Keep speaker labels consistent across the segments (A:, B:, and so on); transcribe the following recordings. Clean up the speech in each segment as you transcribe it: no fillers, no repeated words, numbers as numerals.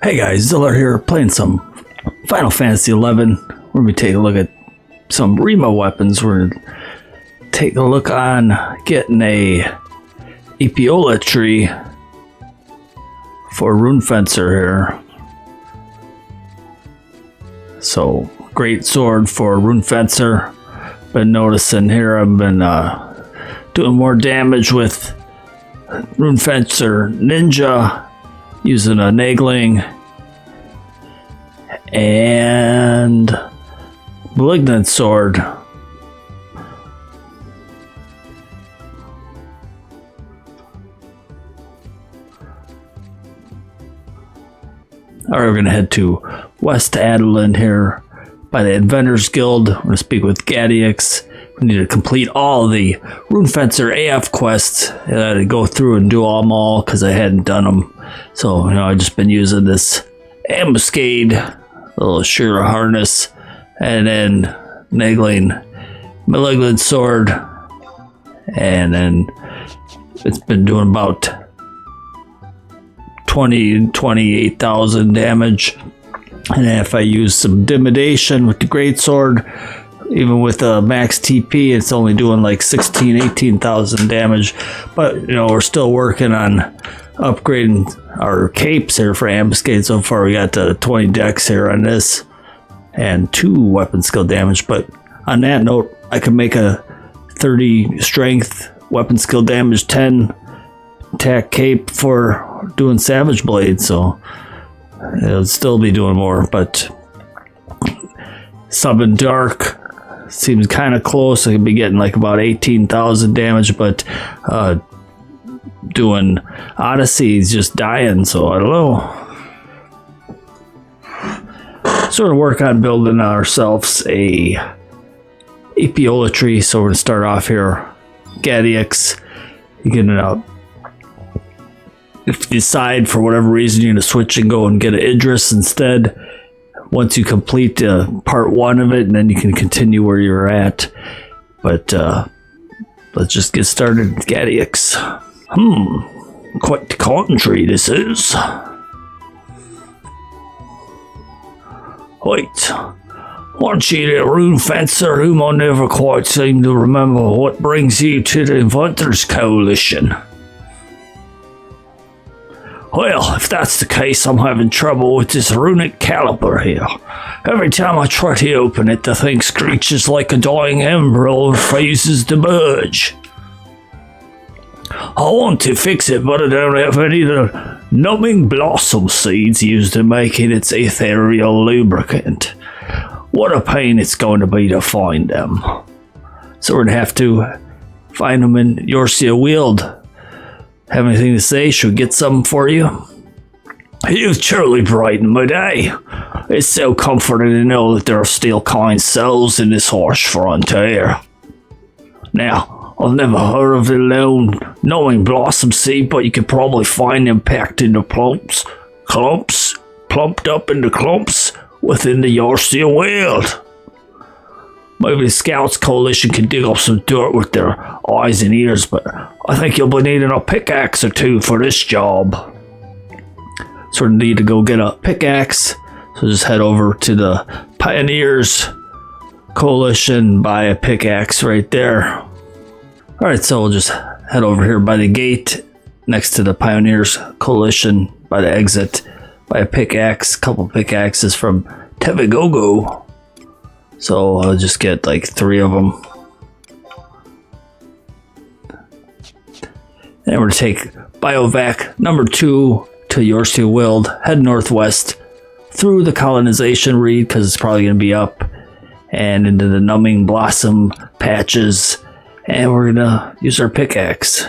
A: Hey guys, Ziller here, playing some Final Fantasy XI. We're going to be taking a look at some REMA weapons. We're going to take a look on getting a Epeolatry for Runefencer here. So, great sword for Runefencer. Been noticing here I've been doing more damage with Runefencer Ninja, using a Nagling and Malignant Sword. Alright, we're going to head to West Adoulin here by the Inventors Guild. We're going to speak with Gaddius. We need to complete all of the Runefencer AF quests. I had to go through and do them all because I hadn't done them. So, I've just been using this Ambuscade, little shearer harness, and then Nagling Malignant Sword. And then it's been doing about 28,000 damage. And then if I use some Dimidiation with the Greatsword, even with a max TP, it's only doing like 18,000 damage. But, we're still working on upgrading our capes here for Ambuscade. So far, we got 20 dex here on this and 2 weapon skill damage. But on that note, I can make a 30 strength, weapon skill damage, 10 attack cape for doing Savage Blade. So it'll still be doing more. But Summon Dark seems kind of close. I could be getting like about 18,000 damage, but doing Odyssey is just dying, so I don't know. So we're going to work on building ourselves a Epeolatry. So we're going to start off here. Gaddius, you can if you decide for whatever reason you're going to switch and go and get an Idris instead, once you complete part 1 of it, and then you can continue where you're at. But let's just get started with Gaddius. Quite the country this is. Wait, aren't you the Runefencer whom I never quite seem to remember what brings you to the Inventors Coalition? Well, if that's the case, I'm having trouble with this runic caliper here. Every time I try to open it, the thing screeches like a dying ember and refuses to budge. I want to fix it, but I don't have any of the numbing blossom seeds used in making its ethereal lubricant. What a pain it's going to be to find them. So we're going to have to find them in Yorcia Weald. Have anything to say? Should we get some for you? You've truly brightened my day. It's so comforting to know that there are still kind souls in this harsh frontier. Now, I've never heard of the lone knowing blossom seed, but you could probably find them packed into plumped up into clumps within the Yorcia Weald. Maybe the Scouts Coalition can dig up some dirt with their eyes and ears, but I think you'll be needing a pickaxe or 2 for this job. So we need to go get a pickaxe. So just head over to the Pioneers Coalition, buy a pickaxe right there. Alright, so we'll just head over here by the gate next to the Pioneers Coalition by the exit. Buy a pickaxe, couple pickaxes from Tevigogo. So I'll just get like 3 of them. And we're going to take Biovac number 2 to Yorcia Weald. Head northwest through the colonization reed because it's probably going to be up. And into the numbing blossom patches. And we're going to use our pickaxe.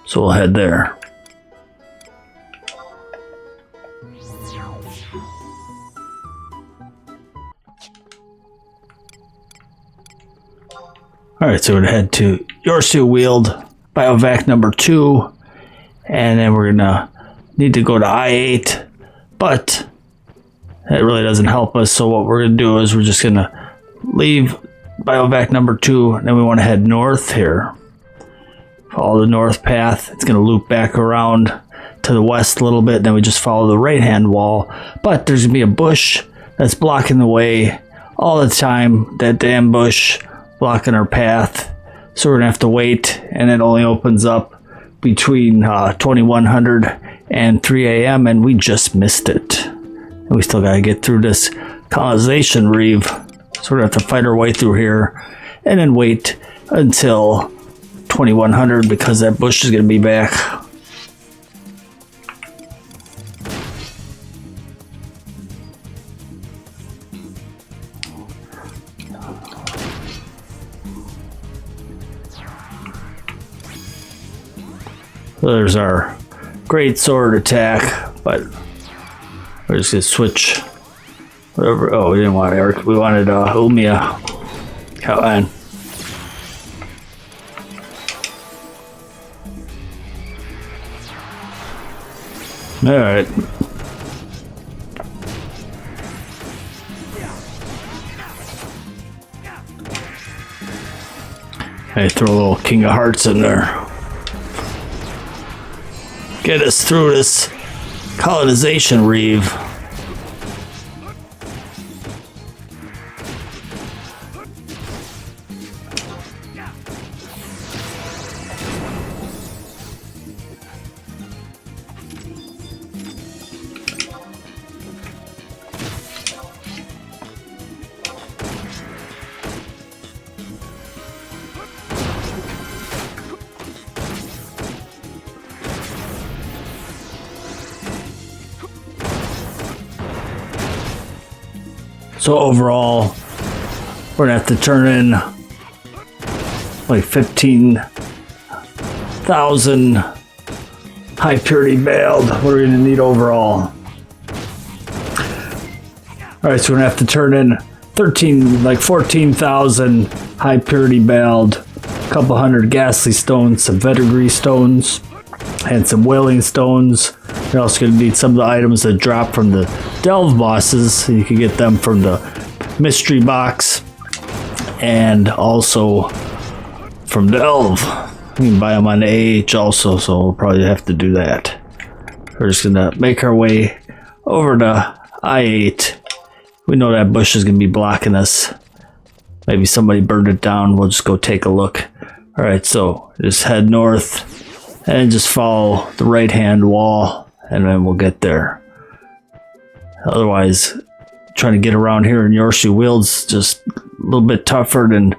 A: So we'll head there. Alright, so we're going to head to Yorcia Weald, Biovac number 2, and then we're going to need to go to I-8, but that really doesn't help us, so what we're going to do is we're just going to leave Biovac number 2, and then we want to head north here. Follow the north path. It's going to loop back around to the west a little bit, and then we just follow the right-hand wall. But there's gonna be a bush that's blocking the way all the time. That damn bush blocking our path. So we're gonna have to wait, and it only opens up between 2100 and 3 a.m. and we just missed it. And we still gotta get through this colonization reeve. So we're gonna have to fight our way through here and then wait until 2100 because that bush is gonna be back. So there's our great sword attack, but we're just gonna switch whatever. Oh, we didn't want Eric. We wanted Umia. Come on. All right. I throw a little King of Hearts in there. Get us through this colonization reeve. So overall, we're gonna have to turn in like 15,000 high purity baled. What are we gonna need overall? All right, so we're gonna have to turn in 14,000 high purity baled, a couple hundred ghastly stones, some filigree stones, and some wailing stones. You're also going to need some of the items that drop from the delve bosses. So you can get them from the mystery box and also from delve. You can buy them on the AH also, so we'll probably have to do that. We're just going to make our way over to I-8. We know that bush is going to be blocking us. Maybe somebody burned it down. We'll just go take a look. All right, so just head north and just follow the right-hand wall. And then we'll get there. Otherwise, trying to get around here in Yorcia Weald's just a little bit tougher than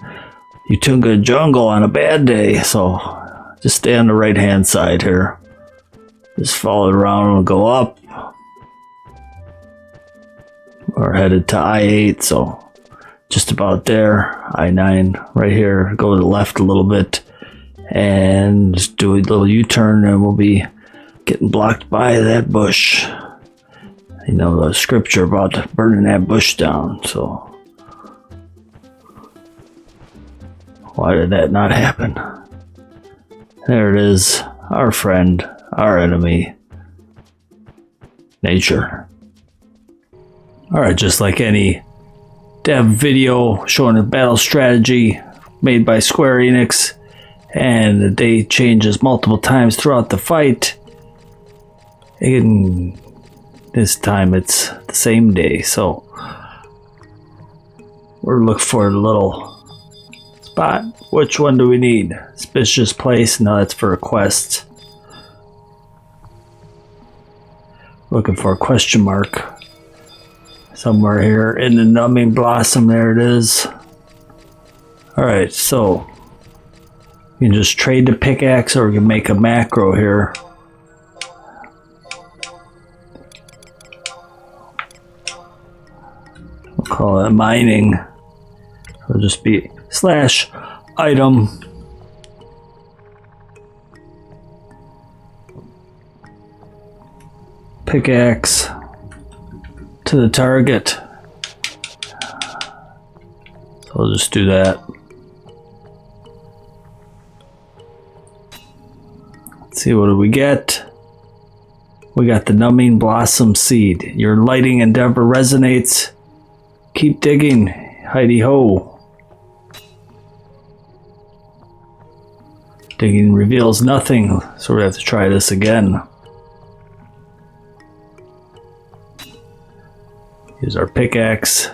A: Utunga Jungle on a bad day. So just stay on the right hand side here. Just follow it around and go up. We're headed to I-8, so just about there. I-9 right here. Go to the left a little bit and just do a little U-turn, and we'll be getting blocked by that bush. You know the scripture about burning that bush down, so why did that not happen? There it is, our friend, our enemy, nature. Alright, just like any dev video showing a battle strategy made by Square Enix, and the day changes multiple times throughout the fight. And this time it's the same day, so we're looking for a little spot. Which one do we need? Suspicious place? No, that's for a quest. Looking for a question mark somewhere here in the Numbing Blossom. There it is. Alright, so you can just trade the pickaxe, or we can make a macro here. We'll call it mining. It'll just be /item. Pickaxe to the target. So I'll just do that. Let's see, what do we get? We got the Numbing Blossom Seed. Your lighting endeavor resonates. Keep digging, Heidi ho. Digging reveals nothing, so we have to try this again. Use our pickaxe.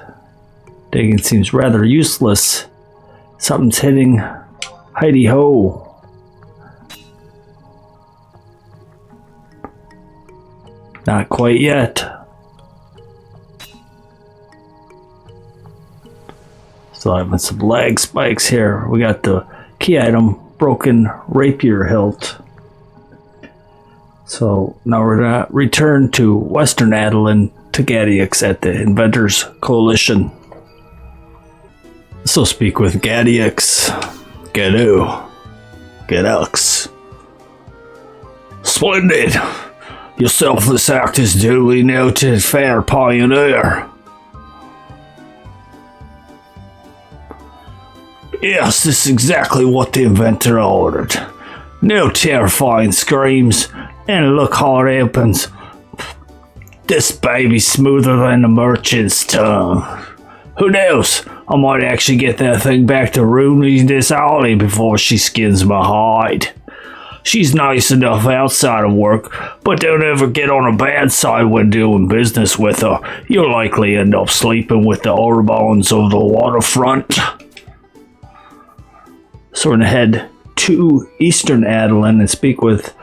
A: Digging seems rather useless. Something's hitting. Heidi ho. Not quite yet. Still having some lag spikes here. We got the key item, broken rapier hilt. So now we're gonna return to Western Adoulin to Gaddius at the Inventors Coalition. So speak with Gaddius. Gaddius. Splendid! Your selfless act is duly noted, fair pioneer. Yes, this is exactly what the inventor ordered. No terrifying screams, and look how it happens. This baby's smoother than the merchant's tongue. Who knows? I might actually get that thing back to Runje Desaali before she skins my hide. She's nice enough outside of work, but don't ever get on a bad side when doing business with her. You'll likely end up sleeping with the Orbons of the waterfront. So we're going to head to Eastern Adoulin and speak with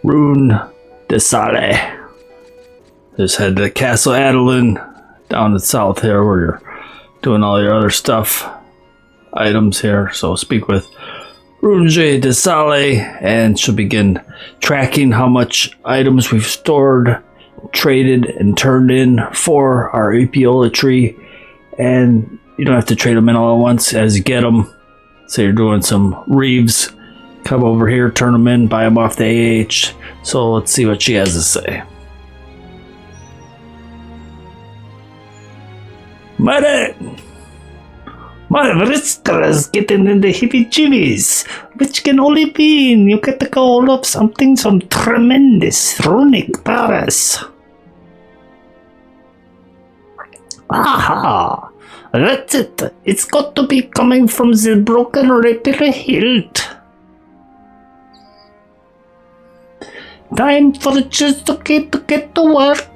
A: Runje Desaali. Just head to Castle Adoulin down the south here where you're doing all your other stuff, items here. So speak with Runje Desaali and she'll begin tracking how much items we've stored, traded, and turned in for our Epeolatry. And you don't have to trade them in all at once as you get them. So you're doing some reeves, come over here, turn them in, buy them off the AH. So let's see what she has to say. My wrist is getting in the heebie-jeebies, which can only mean you get to go hold of some tremendous runic powers. Aha! That's it. It's got to be coming from the broken rapier hilt. Time for Zurko to get to work.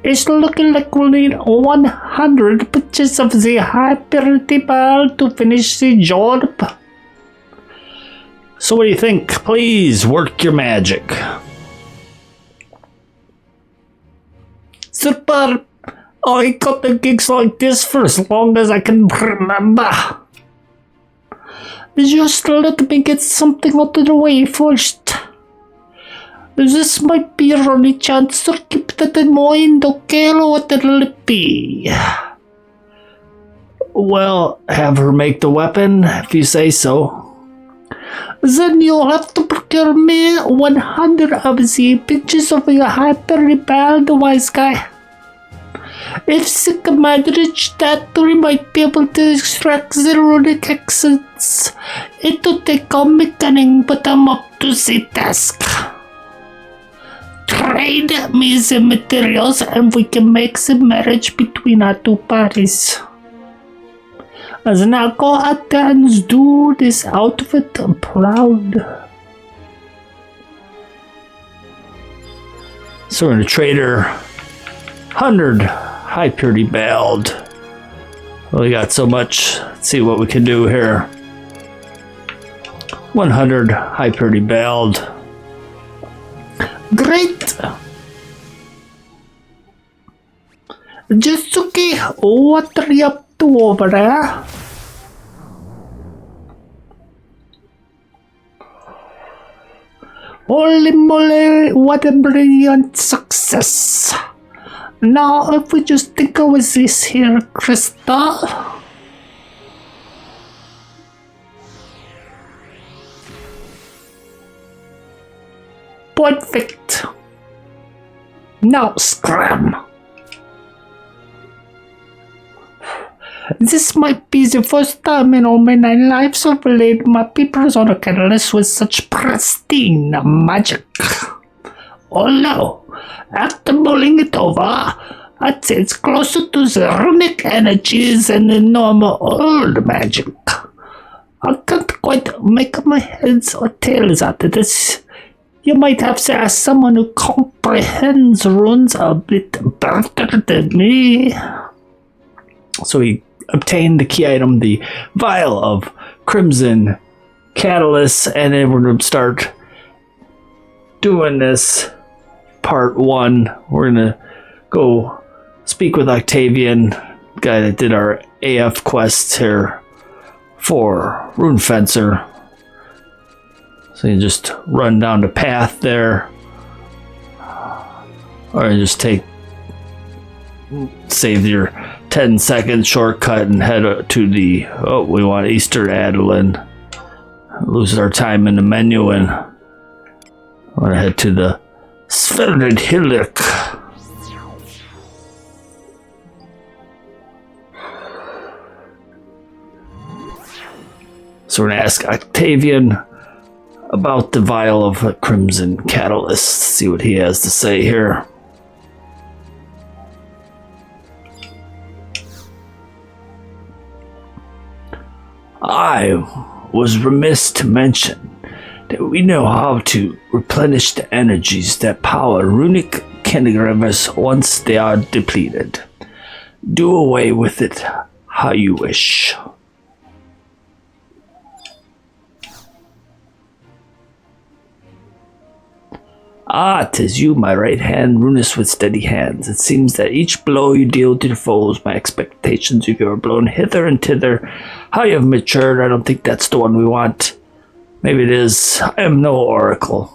A: It's looking like we'll need 100 pitches of the high purity ball to finish the job. So what do you think? Please work your magic. Super! I got the gigs like this for as long as I can remember. Just let me get something out of the way first. This might be your only chance to keep that in mind, okay? What will it be? Well, have her make the weapon, if you say so. Then you'll have to procure me 100 of the pitches of your hyper-repel, the wise guy. If sick might reach that, we might be able to extract the runic essence. It'll take a mechanic, but I'm up to the task. Trade me the materials and we can make the marriage between our two parties. As now go out there and do this outfit proud. So we're going to trade her 100 high purity bald. Well, we got so much. Let's see what we can do here. 100 high purity bald. Great! Just okay. What are you up to over there? Holy moly, what a brilliant success! Now, if we just tinker with this here crystal. Perfect. Now, scram. This might be the first time in all my 9 lives I've laid my papers on a canvas with such pristine magic. Although, after mulling it over, I'd say it's closer to the runic energies than the normal old magic. I can't quite make my heads or tails out of this. You might have to ask someone who comprehends runes a bit better than me. So he obtained the key item, the vial of crimson catalyst, and then we're going to start doing this part 1. We're going to go speak with Octavian, the guy that did our AF quests here for Runefencer. So you just run down the path there, or you just save your 10-second shortcut and head to the, we want Eastern Adoulin. Lose our time in the menu and want to head to the Svelid Hillock. So we're going to ask Octavian about the vial of crimson catalyst. See what he has to say here. I was remiss to mention that we know how to replenish the energies that power runic kinegravas once they are depleted. Do away with it how you wish. Ah, 'tis you, my right hand, runist with steady hands. It seems that each blow you deal to the foes, my expectations of you are blown hither and thither. How you have matured, I don't think that's the one we want. Maybe it is. I am no oracle.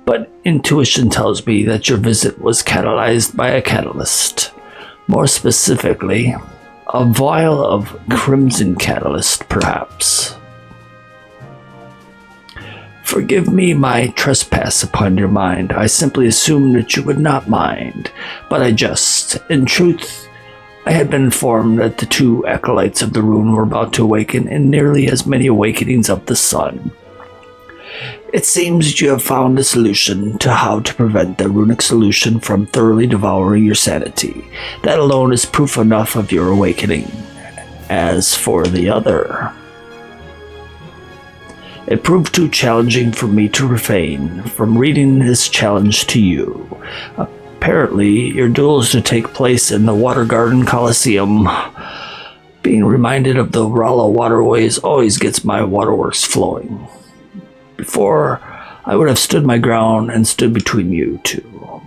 A: But intuition tells me that your visit was catalyzed by a catalyst. More specifically, a vial of crimson catalyst, perhaps. Forgive me my trespass upon your mind. I simply assumed that you would not mind, but I just. In truth, I had been informed that the 2 acolytes of the rune were about to awaken in nearly as many awakenings of the sun. It seems that you have found a solution to how to prevent the runic solution from thoroughly devouring your sanity. That alone is proof enough of your awakening. As for the other, it proved too challenging for me to refrain from reading this challenge to you. Apparently, your duel is to take place in the Water Garden Coliseum. Being reminded of the Rala Waterways always gets my waterworks flowing. Before, I would have stood my ground and stood between you two.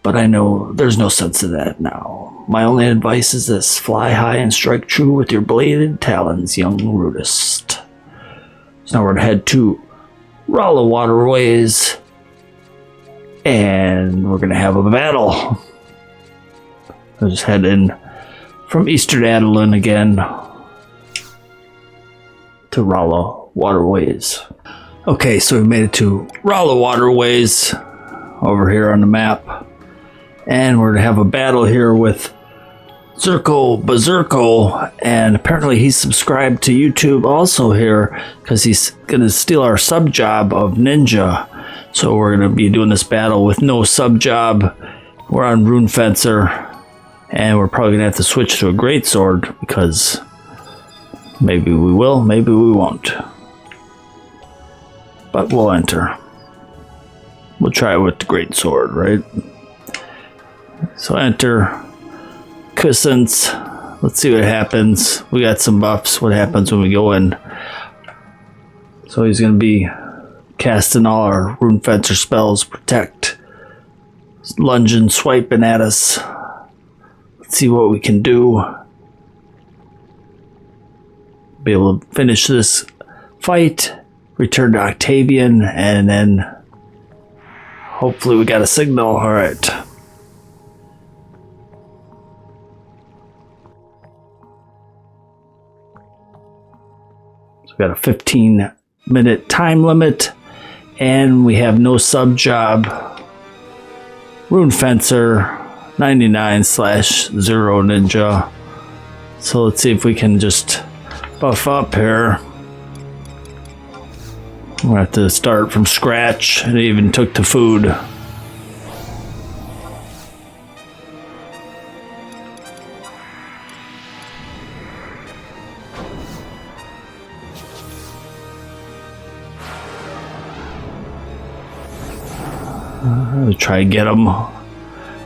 A: But I know there's no sense in that now. My only advice is this: fly high and strike true with your bladed talons, young rudist. So now we're going to head to Rala Waterways, and we're going to have a battle. We'll just head in from Eastern Adoulin again to Rala Waterways. Okay, so we made it to Rala Waterways over here on the map, and we're going to have a battle here with Zurko-Bazurko, and apparently he's subscribed to YouTube also here because he's going to steal our sub job of Ninja. So we're going to be doing this battle with no sub job. We're on Runefencer, and we're probably going to have to switch to a greatsword because maybe we will, maybe we won't. But we'll enter. We'll try it with the greatsword, right? So enter. Quiescence. Let's see what happens. We got some buffs. What happens when we go in? So he's going to be casting all our Runefencer spells. Protect. Lunging, swiping at us. Let's see what we can do. Be able to finish this fight. Return to Octavian. And then hopefully we got a signal. Alright. We got a 15-minute time limit, and we have no sub job. Runefencer 99/0 ninja. So let's see if we can just buff up here. We'll have to start from scratch. It even took the food. We'll try and get him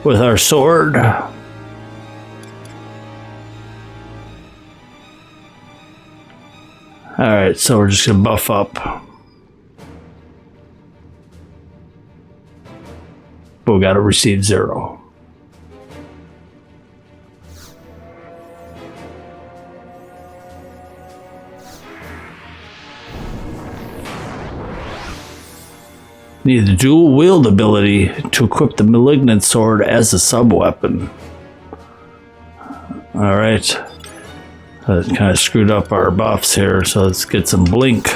A: with our sword. Alright, so we're just gonna buff up. But we gotta receive 0. Need the dual wield ability to equip the malignant sword as a sub-weapon. Alright. That kind of screwed up our buffs here, so let's get some blink.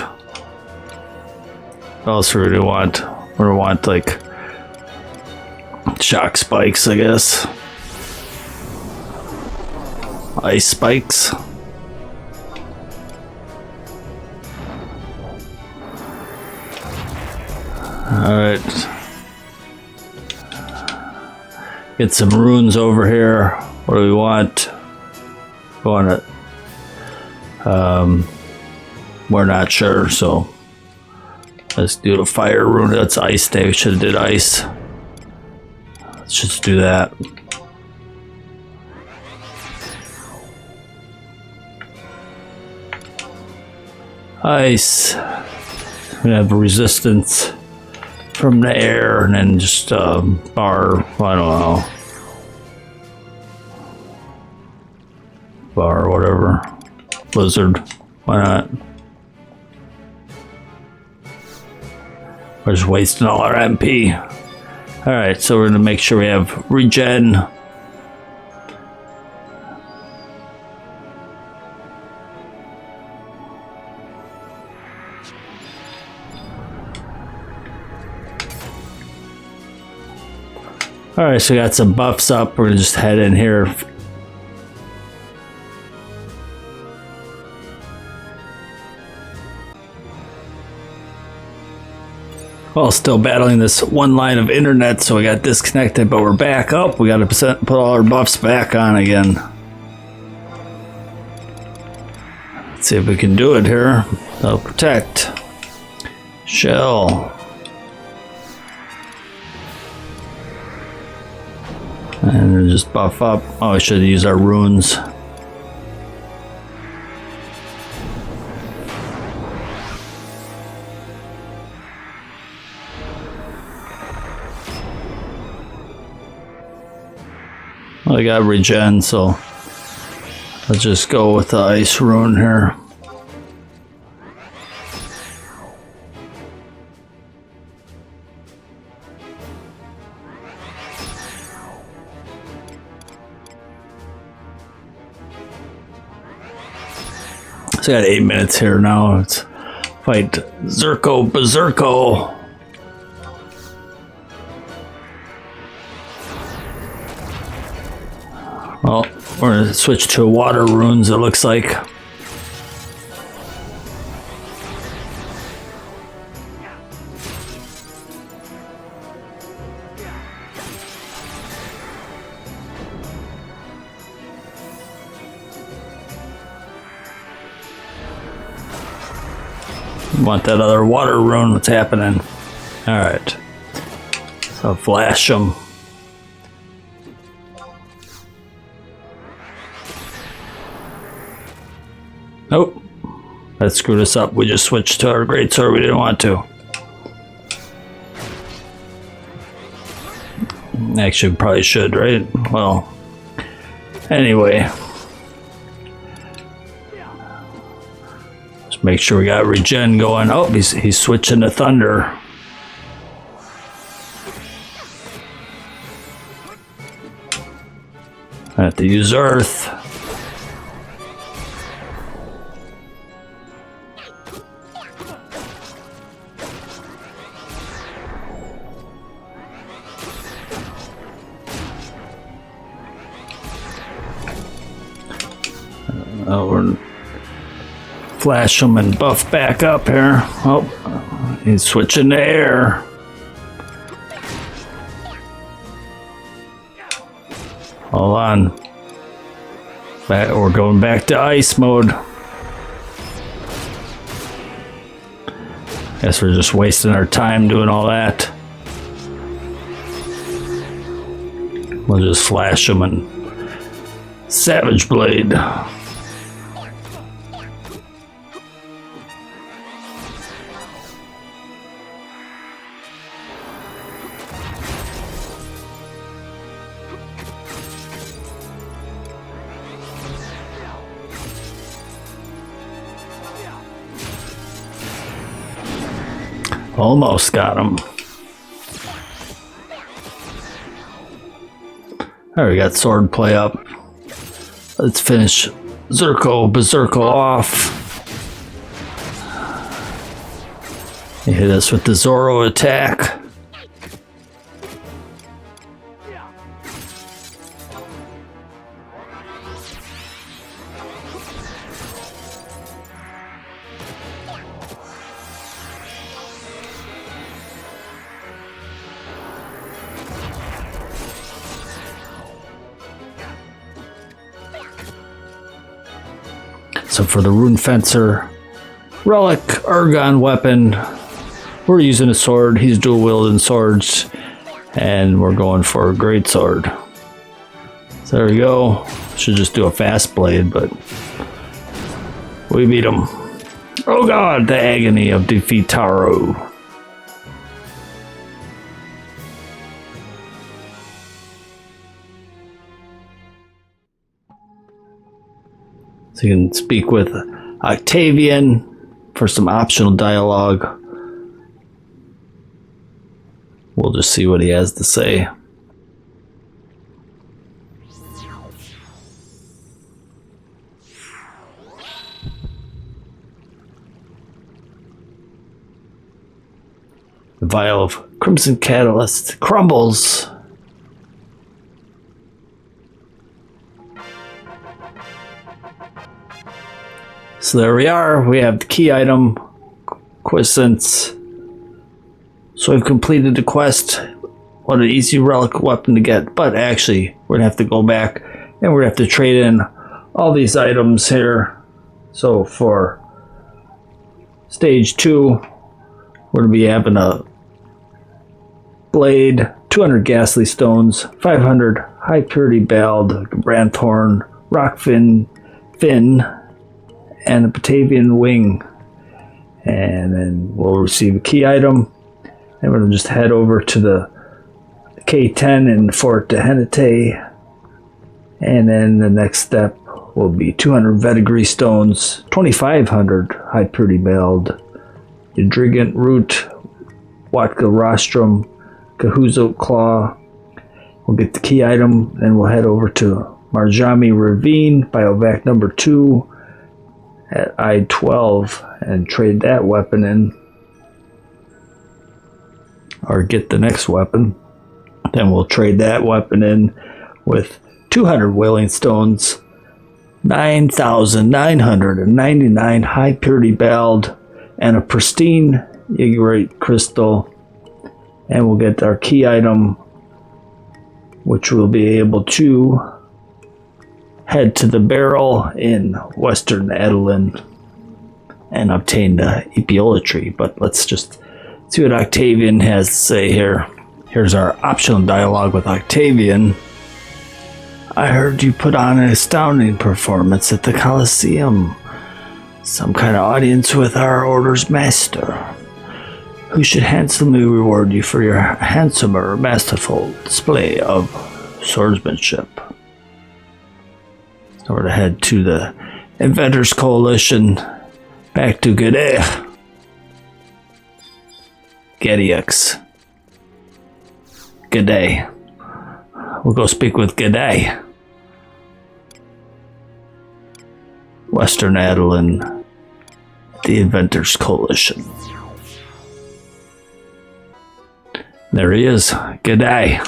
A: What else do we want? We want like shock spikes, I guess. Ice spikes. Alright. Get some runes over here. What do we want? We want it. We're not sure, so let's do the fire rune. That's ice day. We should have did ice. Let's just do that. Ice. We're gonna have resistance from the air, and then just bar. I don't know. Bar, whatever. Blizzard. Why not? We're just wasting all our MP. Alright, so we're going to make sure we have regen. Alright, so we got some buffs up. We're going to just head in here. Well, still battling this one line of internet, so we got disconnected, but we're back up. We got to put all our buffs back on again. Let's see if we can do it here. That'll protect. Shell. And then just buff up. Oh, we should use our runes. I got regen, so let's just go with the ice rune here. So I got 8 minutes here now. Let's fight Zurko-Bazurko. Well, we're going to switch to water runes, it looks like. Want that other water rune? What's happening? Alright. So flash them. Nope. That screwed us up. We just switched to our greatsword. We didn't want to. Actually, probably should, right? Well, anyway. Let's make sure we got regen going. Oh, he's switching to thunder. I have to use earth. Oh, we're flash them and buff back up here. Oh, he's switching to air. Hold on. We're going back to ice mode. Guess we're just wasting our time doing all that. We'll just flash him and Savage Blade. Almost got him. All right, we got sword play up. Let's finish Zurko-Bazurko off. He hit us with the Zoro attack. So for the Runefencer, Relic, Ergon weapon, we're using a sword. He's dual wielding swords, and we're going for a great sword. So there we go. Should just do a fast blade, but we beat him. Oh god, the agony of defeat Taro. So you can speak with Octavian for some optional dialogue. We'll just see what he has to say. The vial of Crimson Catalyst crumbles. So there we are. We have the key item, Quiescence. So we've completed the quest. What an easy relic weapon to get. But actually, we're going to have to go back and we're going to have to trade in all these items here. So for stage 2, we're going to be having a blade, 200 Ghastly Stones, 500 High Purity Bald, Branthorn, Rockfin, and a Octavian wing. And then we'll receive a key item. And we'll just head over to the K10 in Fort Dehenite. And then the next step will be 200 Verdigris Stones, 2,500 High Purity Bald, Yadrigant Root, Watka Rostrum, Kahuzo Claw. We'll get the key item, and we'll head over to Marjami Ravine, Biovac number 2 at I-12 and trade that weapon in. Or get the next weapon. Then we'll trade that weapon in with 200 Wailing Stones, 9,999 High Purity Bald, and a pristine Yigurate Crystal. And we'll get our key item, which we'll be able to head to the barrel in Western Adoulin and obtain the Epeolatry. But let's just see what Octavian has to say here. Here's our optional dialogue with Octavian. I heard you put on an astounding performance at the Colosseum. Some kind of audience with our order's master, who should handsomely reward you for your handsomer, masterful display of swordsmanship. So we're to head to the Inventors Coalition, back to Gaddius. G'day. We'll go speak with G'day. Western Adoulin, the Inventors Coalition. There he is. G'day.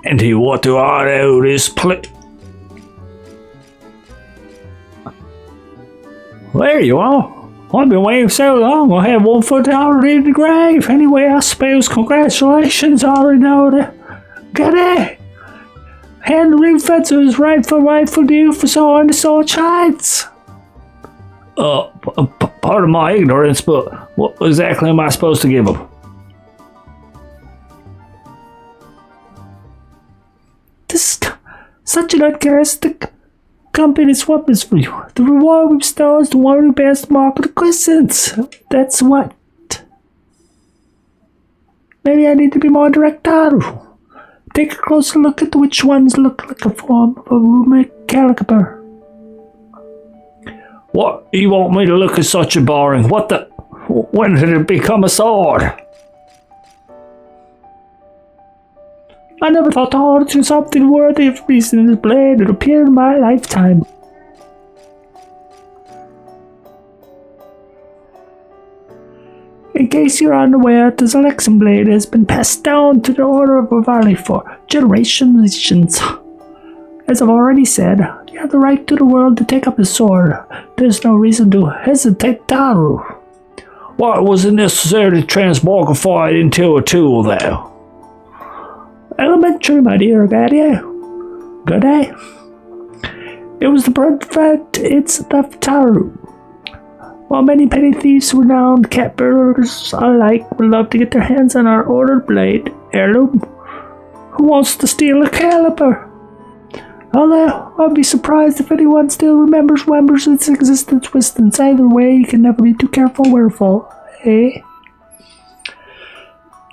A: And he what do I know this place? There you are. I've been waiting so long, I had one foot already in the grave. Anyway, I suppose congratulations, I already know that. G'day. And the Runefencer is rightful due for sowing the sword shines. pardon my ignorance, but what exactly am I supposed to give him?
B: This is such an uncharacteristic company's weapons for you. The reward we bestow is the one who bears the mark of the Quiescence. That's what. Maybe I need to be more direct, Taru. Take a closer look at which ones look like a form of a runic caliber.
A: What? You want me to look at such a boring? What the? When did it become a sword?
B: I never thought to order something worthy of reason this blade would appear in my lifetime. In case you're unaware, the Zalexan blade has been passed down to the Order of Rivali for generations. As I've already said, you have the right to the world to take up the sword. There's no reason to hesitate, Taru.
A: Why was it necessary to transmogrify it into a tool, though?
B: Elementary, my dear Gaddius. Good day. It was the perfect it's left Taru. While many petty thieves, renowned cat burglars alike would love to get their hands on our ordered blade, heirloom, who wants to steal a caliber? Although, I'd be surprised if anyone still remembers its existence. Either way, you can never be too careful or whereful, eh?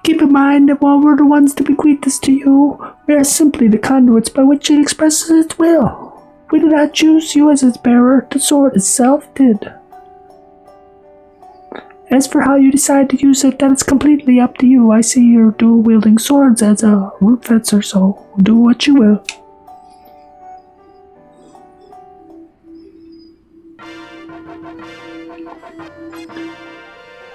B: Keep in mind that while we're the ones to bequeath this to you, we are simply the conduits by which it expresses its will. We did not choose you as its bearer, the sword itself did. As for how you decide to use it, that is completely up to you. I see you're dual-wielding swords as a Runefencer, so do what you will.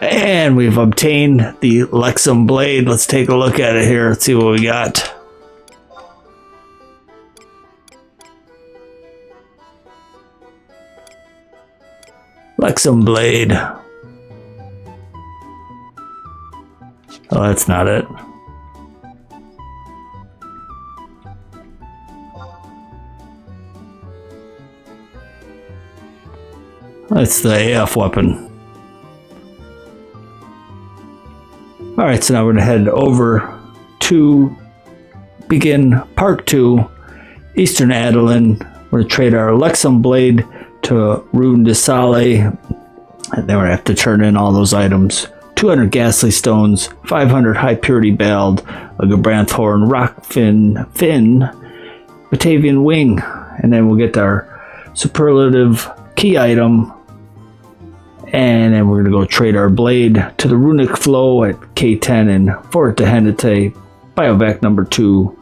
A: And we've obtained the Lexum blade. Let's take a look at it here. Let's see what we got. Lexum blade. Oh, that's not it. That's the AF weapon. Alright, so now we're going to head over to begin part 2, Eastern Adoulin. We're going to trade our Lexum blade to Runje Desaali, and then we're going to have to turn in all those items. 200 Ghastly Stones, 500 High Purity Bald, a Gabranthorn Rock Fin, Octavian Wing, and then we'll get our superlative key item, and then we're going to go trade our blade to the Runic Flow at K10 and Fort Dehenite, Biovac number 2,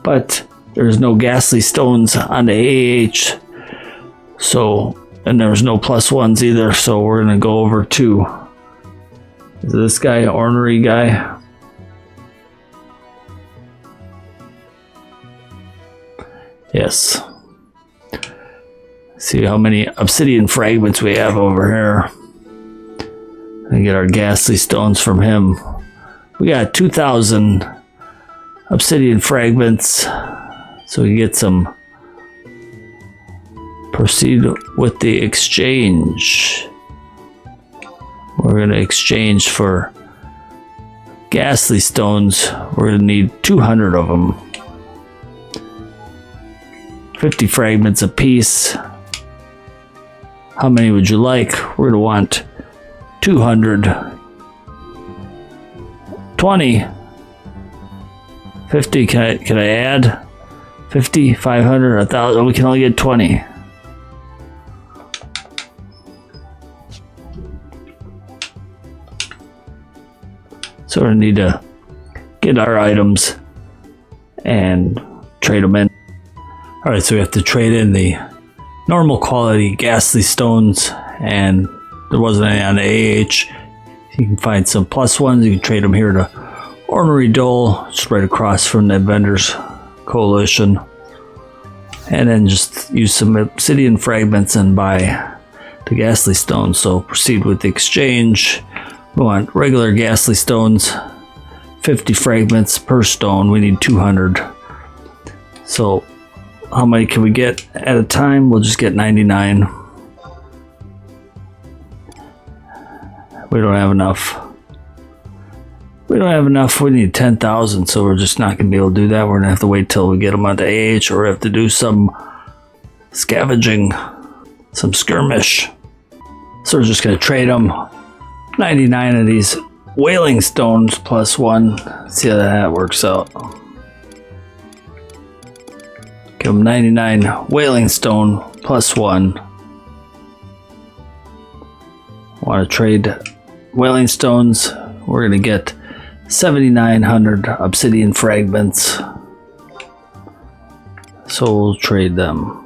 A: but there's no Ghastly Stones on the AH, so, and there's no +1s either, so we're going to go over to this guy, Ornery guy. Yes. See how many obsidian fragments we have over here. And get our Ghastly Stones from him. We got 2,000 obsidian fragments, so we get some. Proceed with the exchange. We're going to exchange for Ghastly Stones. We're going to need 200 of them. 50 fragments apiece. How many would you like? We're going to want 200. 20. 50. Can I add? 50, 500, 1,000. We can only get 20. So we're going to need to get our items and trade them in. Alright, so we have to trade in the normal quality Ghastly Stones, and there wasn't any on the AH. You can find some +1s, you can trade them here to Ornery Dhole, just right across from the Inventors Coalition. And then just use some obsidian fragments and buy the Ghastly Stones. So proceed with the exchange. We want regular Ghastly Stones, 50 fragments per stone. We need 200. So how many can we get at a time? We'll just get 99. We don't have enough. We don't have enough. We need 10,000, so we're just not going to be able to do that. We're going to have to wait till we get them onto AH, or we have to do some scavenging, some skirmish. So we're just going to trade them 99 of these whaling stones plus 1. See how that works out. Give them 99 whaling stone plus 1. Want to trade whaling stones? We're going to get 7,900 obsidian fragments. So we'll trade them.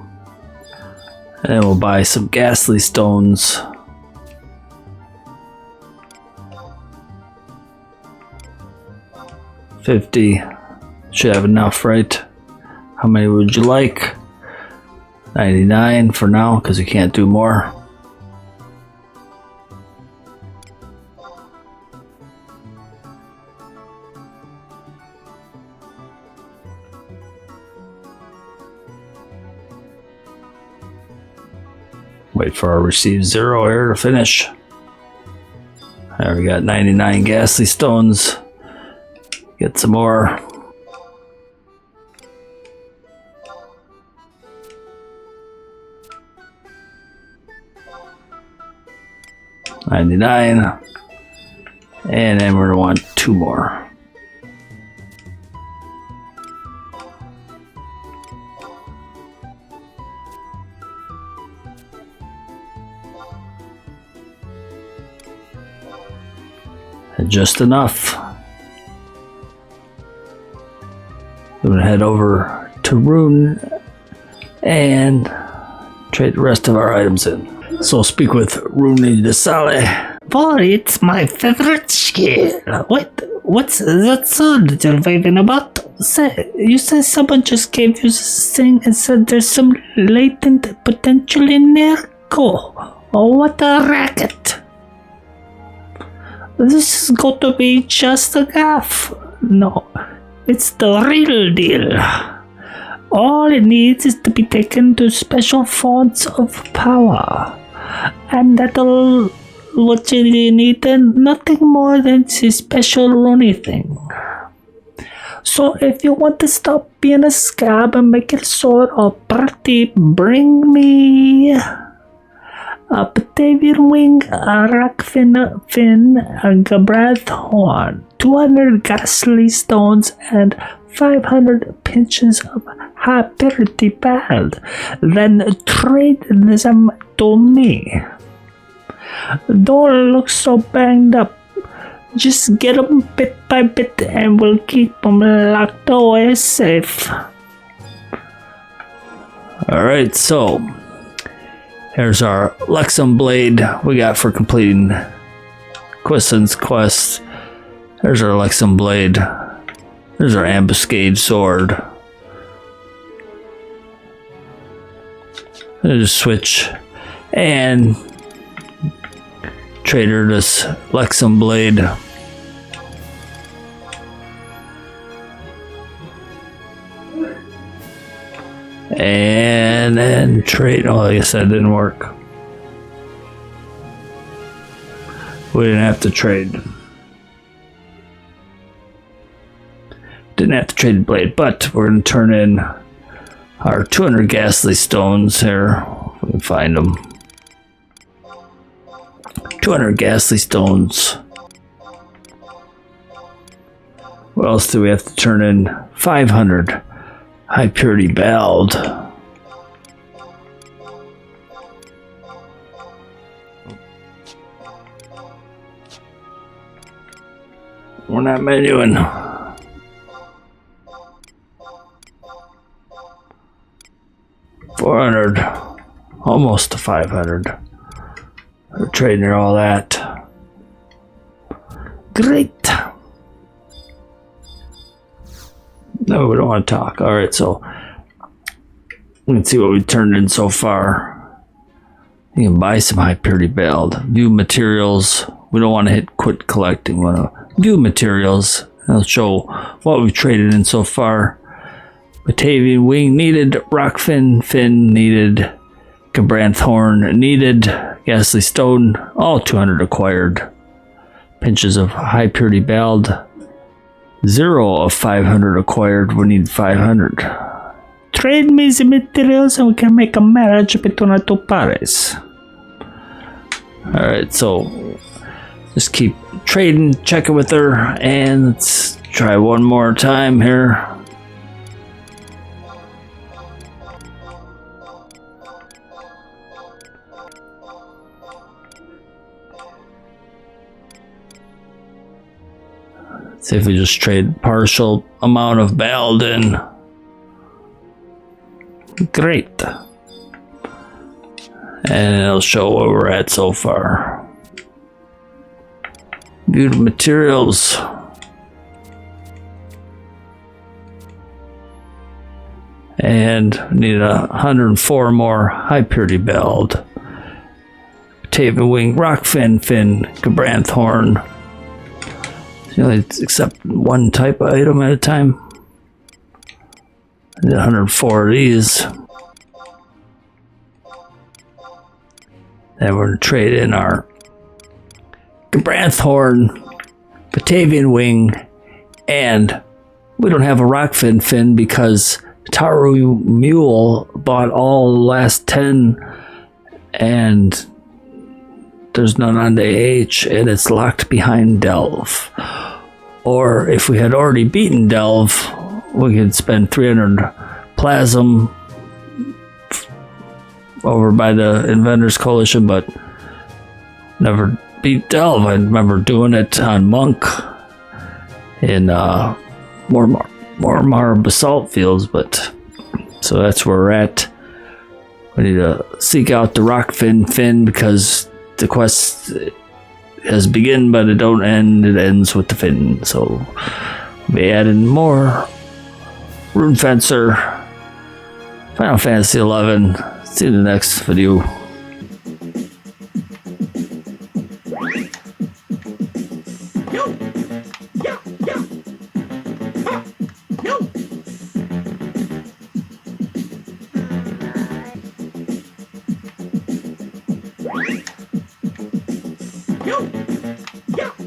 A: And then we'll buy some ghastly stones. $50. Should have enough, right? How many would you like? 99 for now, because we can't do more. Wait for our receive 0 here to finish. There we got 99 ghastly stones. Get some more. $99. And then we're gonna want 2 more. Just enough. I'm gonna head over to Rune and trade the rest of our items in. So I'll speak with Runje Desaali.
B: Boy, it's my favorite skill. What's that sound you're waving about? You said someone just gave you this thing and said there's some latent potential in there? Cool. Oh, what a racket. This is going to be just a gaff. No, it's the real deal. All it needs is to be taken to special fonts of power. And that'll what you need, nothing more than a special runny thing. So if you want to stop being a scab and make it sort of pretty, bring me a Octavian wing, a rock fin, a gabrath horn, 200 ghastly stones, and 500 pinches of high purity bald. Then trade them to me. Don't look so banged up. Just get them bit by bit and we'll keep them locked away safe.
A: Alright, so here's our Lexum blade we got for completing Quiescence quest. There's our Lexum blade. There's our Ambuscade sword. I'll just switch and trade her this Lexum blade. And then trade. Oh, I guess that didn't work. We didn't have to trade. Didn't have to trade the blade, but we're going to turn in our 200 ghastly stones here. If we can find them. 200 ghastly stones. What else do we have to turn in? 500 high purity bald. We're not menuing. $400, almost to 500. We're trading her all that. Great. No, we don't want to talk. All right, so we can see what we turned in so far. You can buy some high purity bald. View materials. We don't want to hit quit collecting. We want to view materials. It'll show what we've traded in so far. Octavian wing needed. Rock fin needed. Cabranth horn needed. Ghastly stone. All 200 acquired. pinches of high purity bald. 0 of 500 acquired. We need 500.
B: Trade me the materials and we can make a marriage between our two parties.
A: Alright, so just keep trading, checking with her, and let's try one more time here. See if we just trade partial amount of Baldin. Great. And it'll show where we're at so far. View the materials. And need 104 more high purity bald. Octavian wing, rockfin, fin, Gabranth horn. You only accept one type of item at a time. I did 104 of these. Then we're gonna trade in our Gabranth horn, Batavian wing, and we don't have a rockfin fin because Taru Mule bought all the last 10 and there's none on the AH and it's locked behind Delve. Or if we had already beaten Delve, we could spend 300 plasm over by the Inventors Coalition, but never beat Delve. I remember doing it on Monk in Mormar Basalt Fields, but so that's where we're at. We need to seek out the Rockfin Fin because the quest has begun, but it don't end. It ends with the fin. So we'll be adding more Runefencer, Final Fantasy 11. See you in the next video.
C: Yeah.